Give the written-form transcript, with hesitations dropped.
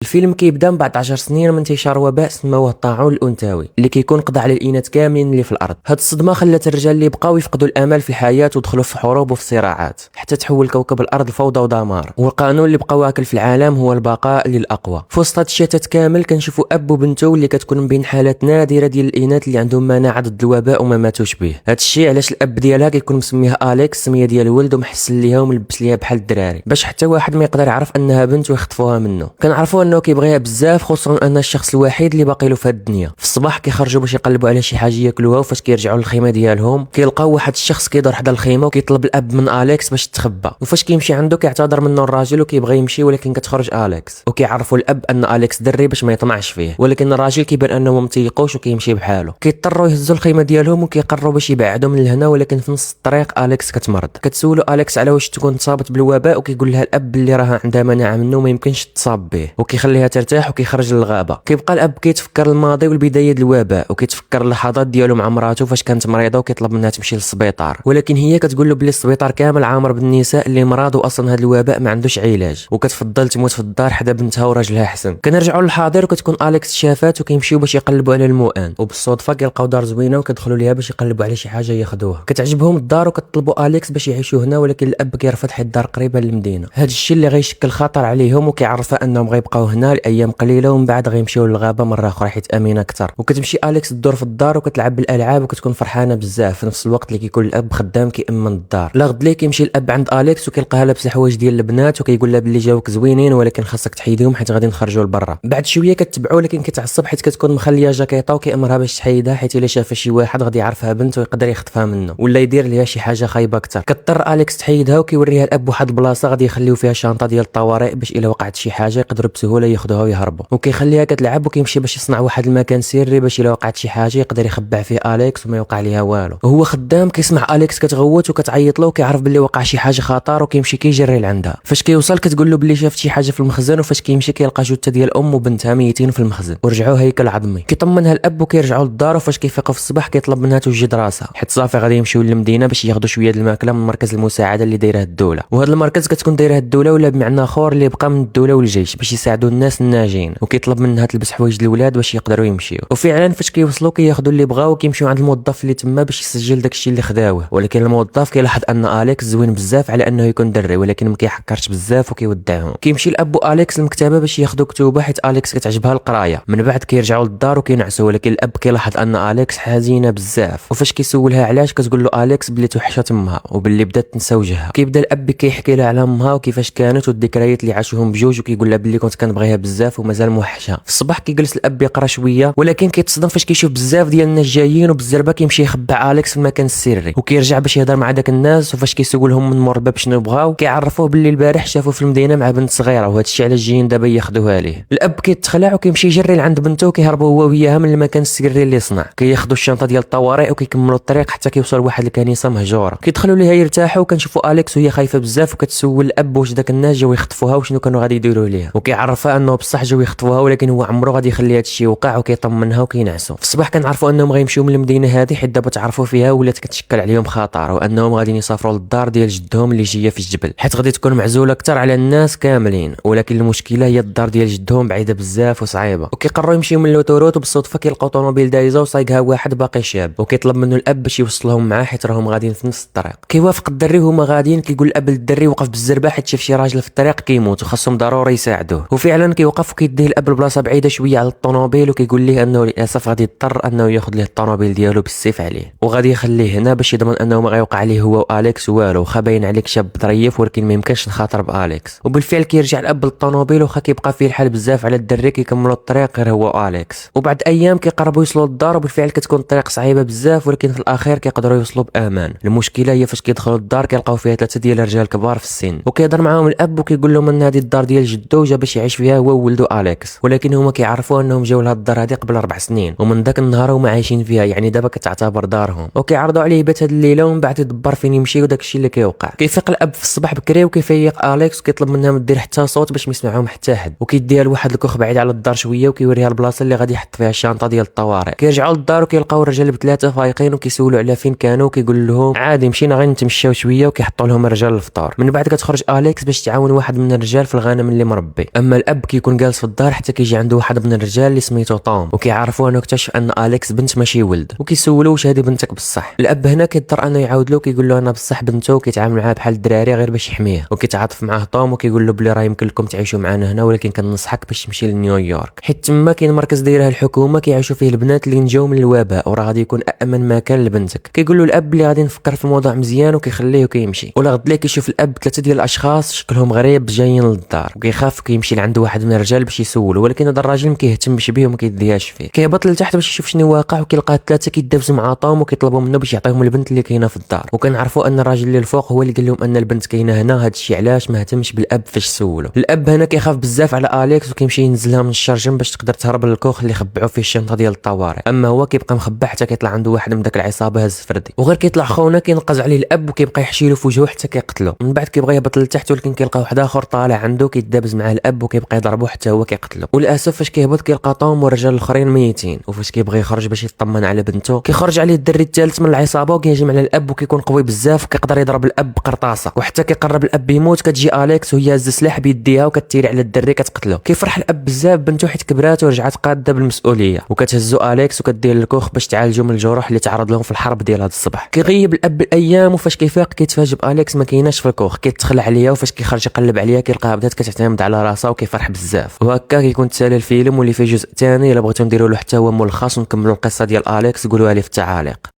الفيلم كيبدا من بعد 10 سنين من انتشار وباء سموه الطاعون الانثوي اللي كيكون قضى على الاناث كاملين اللي في الارض. هاد الصدمه خلات الرجال اللي بقاو يفقدوا الامل في الحياه ودخلوا في حروب وفي صراعات حتى تحول كوكب الارض لفوضى ودمار، والقانون اللي بقى واكل في العالم هو البقاء للاقوى. في وسط هاد الشتات كامل كنشوفوا اب وبنته اللي كتكون من بين حالات نادره ديال الاناث اللي عندهم مناعه ضد الوباء وما ماتوش به. هاد الشيء علاش الاب ديالها كيكون مسميها اليكس، سميه ديال الولد، ومحسن ليها وملبس ليها بحال الدراري باش حتى واحد ما يقدر يعرف انها بنت ويخطفوها منه. كنعرفوا انه كيبغيها بزاف، خصوصا ان الشخص الوحيد اللي باقي له في هاد الدنيا. في الصباح كيخرجوا باش يقلبوا على شي حاجه ياكلوها، وفاش كيرجعوا للخيمه ديالهم كيلقاو واحد الشخص كيدور حدا الخيمه وكيطلب الاب من اليكس باش تخبى. وفاش كيمشي عنده كيعتذر منه الراجل وكيبغي يمشي، ولكن كتخرج اليكس وكيعرفوا الاب ان اليكس دري باش ما يطمعش فيه، ولكن الراجل كيبان انه ما متيقوش وكيمشي بحاله. كيضطروا يهزوا الخيمه ديالهم وكيقرروا باش يبعدوا من هنا، ولكن في نص الطريق اليكس كتمرض. كتسولو اليكس على واش تكون تصابت بالوباء، وكيقول لها الاب اللي راها عندها مناعه منه ما يمكنش تصاب به، وكيخليها ترتاح وكيخرج للغابه. كيبقى الاب كيتفكر الماضي والبدايه ديال الوباء، وكيتفكر اللحظات ديالو مع مراته فاش كانت مريضه وكيطلب منها تمشي للسبيطار، ولكن هي كتقول له بلي السبيطار كامل عامر بالنساء اللي مرضوا اصلا هذا الوباء ما عندوش علاج، وكتفضل تموت في الدار حدا بنتها وراجلها حسن. كنرجعوا للحاضر وكتكون اليكس شافات وكيمشيو باش يقلبوا على المؤان، وبالصدفه كيلقاو دار زوينه وكيدخلوا ليها باش يقلبوا على شي حاجه ياخذوها. كتعجبهم الدار وكتطلبوا اليكس باش يعيشوا هنا، ولكن الاب كيرفض حيت الدار قريبه للمدينه. هذا الشيء اللي غيشكل خطر عليهم، وكيعرفها انهم غيبقاو هنا لايام قليله ومن بعد غيمشيو للغابه مره اخرى حيت امينه اكثر. وكتمشي اليكس تدور في الدار وكتلعب بالالعاب وكتكون فرحانه بزاف في نفس الوقت اللي كيكون الاب خدام كيامن الدار. لا غد ليه كيمشي الاب عند اليكس وكيلقاها لابسه حوايج ديال البنات وكيقول لها باللي جاوك زوينين ولكن خاصك تحيدهم حيت غادي نخرجوا لبرا. بعد شويه كتبعو ولكن كيتعصب حيت كتكون مخليه جاكيطه وكيامرها باش تحيدها حيت الا شافها شي واحد غادي يعرفها بنت ويقدر يخطفها منه ولا يدير ليها شي حاجه خايبه اكثر. كضطر اليكس تحيدها وكيوريها الاب واحد البلاصه غادي يخليو فيها شنطه ديال الطوارئ باش الا وقعت شي حاجه يقدروا بسهوله ياخذوها ويهربوا. وكيخليها كتلعب وكيمشي باش يصنع واحد المكان سري باش الا وقعت شي حاجه يقدر يخبع فيه اليكس وما يوقع ليها والو. وهو خدام كيسمع اليكس كتغوت وكتعيط له وكيعرف باللي وقع شي حاجه خطر وكيمشي كيجري لعندها. فاش كيوصل كتقول له باللي شافت شي حاجه في المخزن، وفاش كيمشي كيلقى جثه ديال ام وبنتها ميتين في المخزن ورجعوا هيكل عظمي. كيطمنها الاب وكيرجعوا للدار، وفاش كيفيقوا في الصباح كيطلب منها توجد راسها حيت صافي غادي يمشيو للمدينه باش ياخذوا شويه د الماكله من مركز المساعده اللي دايره الدوله. وهذا المركز كتكون دايره الدوله ولا بمعنى اخر اللي بقى من الدوله والجيش باش يساعدوا الناس الناجين، وكيطلب منها تلبس حوايج الاولاد باش يقدروا يمشيو. وفعلا فاش كيوصلوا كياخذوا اللي بغاو وكيمشيو عند الموظف اللي تما باش يسجل داكشي اللي خداوه، ولكن الموظف كيلاحظ ان اليكس زوين بزاف على انه يكون دري ولكن ما كيحكرش بزاف وكيودعهم. كيمشي الاب واليكس للمكتبه باش ياخذوا كتوبه حيت اليكس كتعجبها القرايه. من بعد كيرجعوا للدار وكينعسوا، ولكن الاب كيلاحظ ان اليكس حزينه بزاف، وفاش كيسولها علاش كتقول له اليكس بلي توحشت امها وباللي بدات تنسى وجهها. كيبدا الاب كيحكي لها على امها وكيفاش كانت والذكريات اللي عاشوهم بجوج، وكيقول لها بلي كنت كنبغيها بزاف ومازال موحشها. في الصباح كيجلس الاب يقرا شويه، ولكن كيتصدم فاش كيشوف بزاف ديال الناس جايين وبالزربه كيمشي يخبع اليكس في المكان السري وكيرجع باش يهضر مع داك الناس. وفاش كيسولهم من مور الباب شنو بغاو كيعرفوه باللي البارح شافوا في المدينه مع بنت صغيره وهذا الشيء علاش جايين دابا ياخذوها ليه. الاب كيتخلع وكيمشي يجري لعند بنته وكيهربوا هو وياها من المكان السري اللي صنع. كياخذوا الشنطه ديال الطوارئ وكيكملوا الطريق حتى كيوصلوا لواحد الكنيسه مهجوره. كيدخلوا ليها يرتاحوا وكنشوفوا اليكس وهي خايفه بزاف وكتسول الاب واش داك الناس جاو يخطفوها وشنو كانوا غادي يديروا ليها، وكيعرفها انه بصح جاو يخطفوها ولكن هو عمرو غادي يخلي هذا الشيء يوقع، وكيطمنها وكينعسوا. في الصباح كنعرفوا انهم غيمشيو من المدينه هذه حيت دابا تعرفوا فيها ولات كتشكل عليهم خطر، وانهم غادي يسافروا للدار ديال جدهم اللي جايه في الجبل حيت غادي تكون معزوله اكثر على الناس كاملين. ولكن المشكله هي الدار ديال جدهم بعيده بزاف وصعيبه. وكيقرروا يمشيو من لوتوروت، وبالصدفه كيلقاو طوموبيل دايزه وسايقها واحد باقي شاب، وكيطلب منه الاب باش يوصلهم معاه حيت راهم غاديين في نفس الطريق. كيوافق الدري وهما غاديين. كيقول الاب للدري وقف بالزربه حيت شاف شي راجل في الطريق كيموت وخاصهم ضروري يساعدوه. وفعلا كيوقف وكيديه الاب لبلاصه بعيده شويه على الطوموبيل، وكيقول ليه انه للاسف غادي يضطر انه ياخذ ليه الطوموبيل ديالو بالسيف عليه، وغادي يخليه هنا باش يضمن انه ما غيوقع عليه هو واليكس والو. واخا باين عليك شاب ظريف ولكن ما يمكنش نخاطر باليكس. وبالفعل كيرجع الاب للطوموبيل واخا كيبقى فيه الحال بزاف على الدري كيكملوا الطريق غير هو واليكس. وبعد ايام كيقربوا يوصلوا للدار، وبالفعل كتكون الطريق صعيبه بزاف ولكن في الاخير كيقدروا يوصلوا بامان. المشكله هي فاش كيدخلوا للدار كيلقاو فيها ثلاثه ديال الرجال كبار في السن، وكيهضر معاهم الاب وكيقول لهم ان هذه الدار ديال جدو جا باش يعيش فيها هو وولدو اليكس، ولكن هما كيعرفوا انهم جاو لهاد الدار هذه قبل 4 سنين ومن ذاك النهار هما عايشين فيها، يعني دابا كتعتبر دارهم. وكيعرضوا عليه يبات هاد الليله ومن بعد يدبر فين يمشي وداك الشيء اللي كيوقع. كيفيق الاب في الصباح بكري وكيفيق اليكس وكيطلب منها ما دير حتى صوت باش ما يسمعهم حتى حد، وكيديها لواحد الكوخ بعيد على الدار شويه وكيوريها البلاصه اللي غادي يحط فيها الشنطه ديال الطوارئ. كيرجعوا للدار وكيلقاو الرجال بثلاثه فايقين وكيسولوا على فين كانوا، كيقول لهم عادي مشينا غير نتمشاو شويه، وكيحطوا لهم الرجال الفطور. من بعد كتخرج اليكس باش تعاون واحد من الرجال في الغنم اللي مربي. اما الاب كيكون جالس في الدار حتى كيجي عنده واحد من الرجال اللي سميتو طوم، وكيعرفوا انه اكتشف ان اليكس بنت ماشي ولد، وكيسولوا واش هذه بنتك بصح. الاب هنا كيضطر انه يعاود له كيقول له انا بصح بنته، وكيتعامل معاه بحال الدراري غير باش يحميه، وكيتعاطف معاه طوم وكيقول له بلي راه يمكن لكم تعيشوا معنا هنا، ولكن كننصحك باش تمشي لنيويورك حيت تما كاين مركز دايره الحكومه كيعيشوا فيه البنات اللي نجاو من الوباء، وراه غادي يكون امن مكان لبنتك. كيقول له الاب بلي غادي نفكر في الموضوع مزيان وكيخليه وكيمشي. ولا غد ليه كيشوف الاب 3 ديال الاشخاص شكلهم غريب جايين للدار، وكيخاف وكيمشي لعند واحد من الرجال باش يسولو، ولكن هذا الراجل ما كيهتمش بيه وما كيديهاش فيه. كيهبط لتحت باش يشوف شنو واقع، وكيلقى 3 كيدابزوا مع طوم وكيطلبوا منه باش يعطيهم البنت اللي كاينه في الدار. وكنعرفوا ان الراجل اللي الفوق هو اللي قال لهم ان البنت كاينه هنا، هذا الشيء علاش ما اهتمش بالاب فاش سولو. الاب هنا كيخاف بزاف على اليكس وكيمشي ينزلها من الشرجم باش تقدر تهرب للكوخ اللي خبعوا فيه الشنطه ديال الطوارئ، اما هو كيبقى مخبع حتى كيطلع عنده واحد من داك العصابه هز فردي، وغير كيطلع خونا كينقز عليه الاب وكيبقى يحشي له في وجهه حتى كيقتلو. من بعد كيبغي يهبط لتحت، ولكن كيلقى واحد اخر طالع عنده كيدابز مع الاب وكيبقى يضربو حتى هو كيقتلو. وللاسف فاش كيهبط كيلقى طوم والرجال الاخرين ميتين، وفاش كيبغي يخرج باش يطمن على بنته كيخرج عليه الدري الثالث من العصابه وكيهجم على الاب، وكيكون قوي بزاف وكيقدر يضرب الاب بقرطاسه، وحتى كيقرب الاب يموت كتجي اليكس وهي هز سلاح بيديها وكتيري على الدري كتقتلو. كيفرح الاب بزاف بنته حيت كبرات ورجعت قاده بالمسؤوليه، وكتهزو اليكس وكدير للكوخ باش تعالجو من الجروح اللي تعرض لهم في الحرب ديال هذا الصباح. كيغيب الاب الايام، وفاش كيفيق كيتفاجئ اليكس ما كايناش في الكوخ، كيتخلع عليها، وفاش كيخرج يقلب عليها كيلقاها بدات كتعتمد على راسها وكيفرح بزاف. وهكا كيكون تسالى الفيلم، واللي فيه جزء ثاني الا بغيتو نديروا له حتى هو ملخص ونكملوا القصه ديال اليكس قولوها لي في التعاليق.